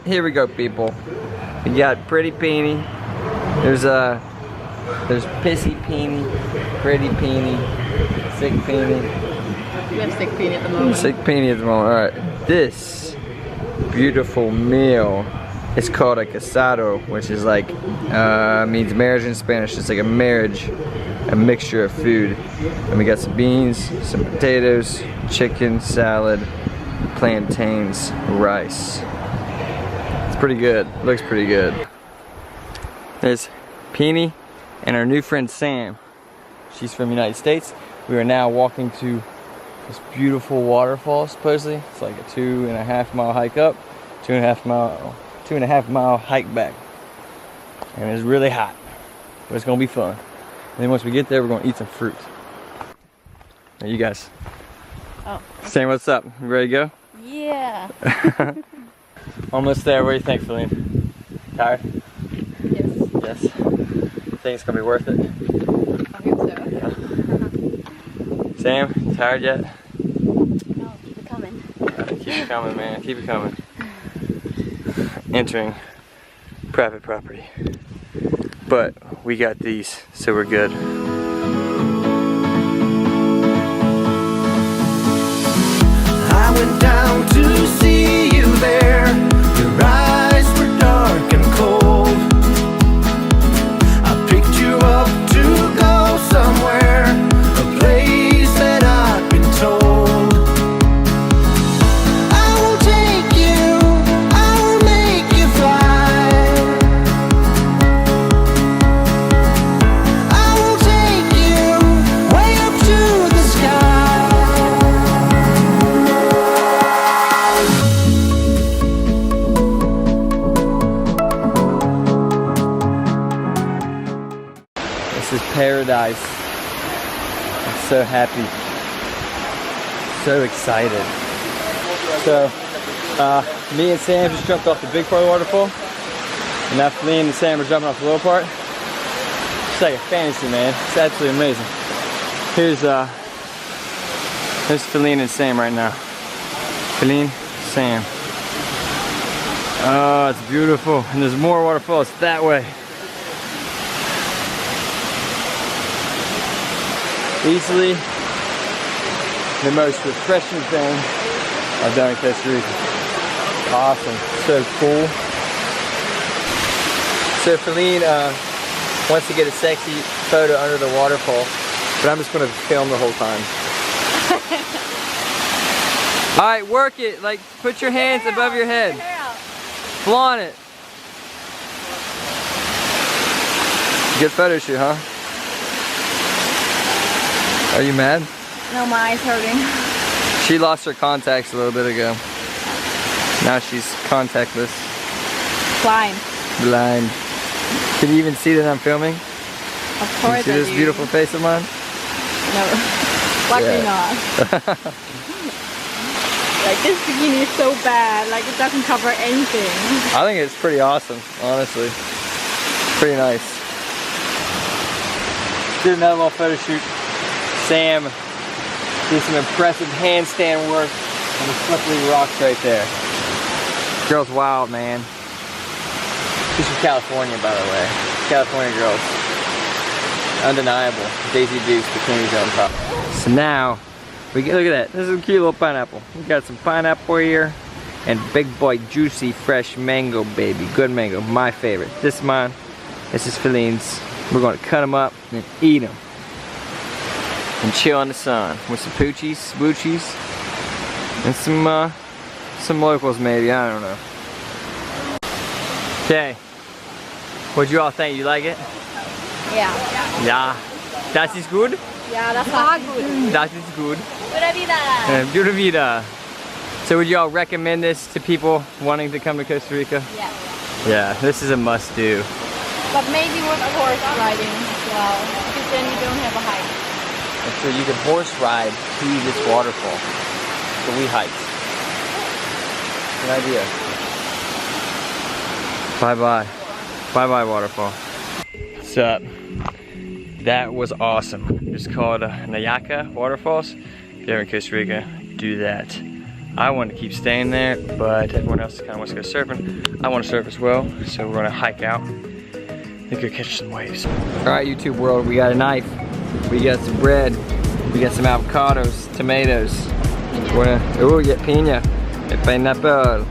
here we go, people. We got Pretty Peony. There's Pissy Peony, Pretty Peony, Sick Peony. We have Sick Peony at the moment. Sick Peony at the moment. Alright. This beautiful meal is called a casado, which is like, means marriage in Spanish. It's like a marriage, a mixture of food. And we got some beans, some potatoes, chicken, salad, plantains, rice. It's pretty good. Looks pretty good. There's Peony and our new friend Sam. She's from the United States. We are now walking to this beautiful waterfall, supposedly. It's like a 2.5 mile hike up, 2.5 mile hike back. And it's really hot, but it's gonna be fun. And then once we get there, we're gonna eat some fruit. Now you guys. Oh. Sam, what's up? You ready to go? Yeah. Almost there. What do you think, Philine? Tired? Yes. Yes. You think it's gonna be worth it? I hope so. Yeah. Sam, you tired yet? No, keep it coming. Keep it coming, man. Keep it coming. Entering private property. But we got these, so we're good. I went down to see you there. Your eyes were dark and cold. I picked you up to go somewhere, a place that I've been told. I will take you, I will make you fly. I will take you way up to the sky. This is paradise. I'm so happy. So excited. So, me and Sam just jumped off the big part of the waterfall. And now Philine and Sam are jumping off the little part. It's like a fantasy, man. It's absolutely amazing. Here's Philine and Sam right now. Philine, Sam. Oh, it's beautiful. And there's more waterfalls that way. Easily the most refreshing thing I've done in Costa Rica. Awesome, so cool. So Philine wants to get a sexy photo under the waterfall, but I'm just gonna film the whole time. All right, work it. Like, put your hands above your head. Flaunt it. Good photo shoot, huh? Are you mad? No, my eye's hurting. She lost her contacts a little bit ago. Now she's contactless. Blind. Blind. Can you even see that I'm filming? Of Can you course see I this do. beautiful face of mine? No. Luckily Yeah. not. Like, this bikini is so bad. Like, it doesn't cover anything. I think it's pretty awesome, honestly. Pretty nice. Did another little photo shoot. Sam did some impressive handstand work on the slippery rocks right there. Girl's wild, man. She's from California, by the way. California girls. Undeniable. Daisy Dukes, bikinis on top. So now, look at that. This is a cute little pineapple. We got some pineapple here, and big boy juicy fresh mango, baby. Good mango, my favorite. This is mine. This is Philine's. We're gonna cut them up and eat them. And chill in the sun with some poochies, smoochies, and some locals maybe, I don't know. Okay, what'd you all think? You like it? Yeah. Yeah. That is good? Yeah, that's not good. That is good. Pura vida. Pura vida. So would you all recommend this to people wanting to come to Costa Rica? Yeah. Yeah, this is a must do. But maybe with horse riding as well, because then you don't have a hike. And so you can horse ride to this waterfall. So we hiked. Good idea. Bye-bye. Bye-bye waterfall. What's up? That was awesome. It's called Nauyaca Waterfalls. If you're in Costa Rica, do that. I want to keep staying there, but everyone else kind of wants to go surfing. I want to surf as well, so we're gonna hike out and go catch some waves. All right, YouTube world, we got a knife, we got some bread, we got some avocados, tomatoes. We're gonna, get piña, pineapple.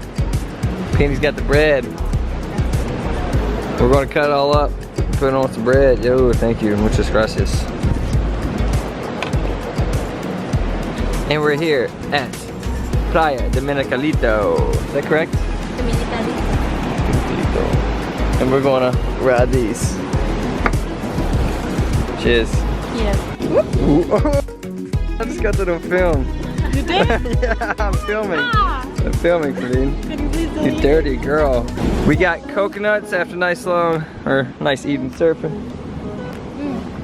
Penny's got the bread. We're gonna cut it all up, put it on some bread. Yo, thank you, muchas gracias. And we're here at Playa Dominicalito. Is that correct? Dominicalito. And we're gonna ride these. Cheers. Yes. I just got to the film. You did? Yeah, I'm filming. I'm filming, Philine. You dirty girl. We got coconuts after nice evening surfing.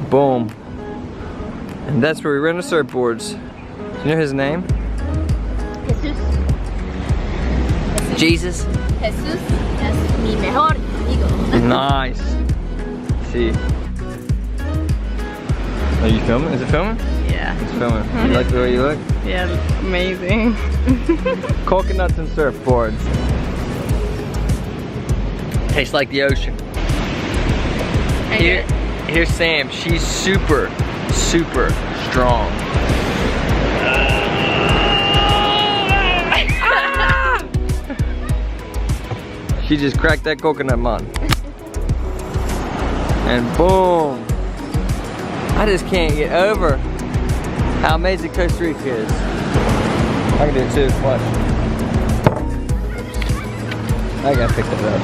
Boom. And that's where we rent our surfboards. Do you know his name? Jesus. Jesus. Jesus es mi mejor amigo. Nice. See. Are you filming? Is it filming? Yeah. It's filming. You like the way you look? Yeah, amazing. Coconuts and surfboards. Tastes like the ocean. Here's Sam. She's super, super strong. She just cracked that coconut man. And boom. I just can't get over how amazing Costa Rica is. I can do it too, watch. I gotta pick that up.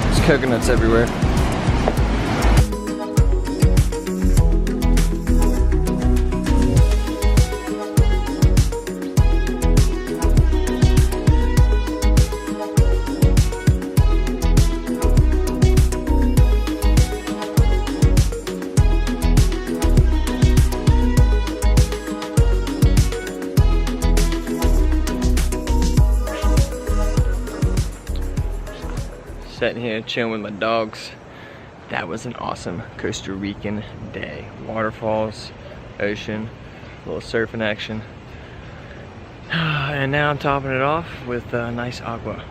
There's coconuts everywhere. Sitting here chilling with my dogs. That was an awesome Costa Rican day. Waterfalls, ocean, a little surfing action. And now I'm topping it off with nice agua.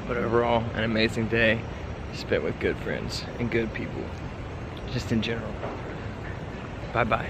But overall, an amazing day spent with good friends and good people, just in general. Bye-bye.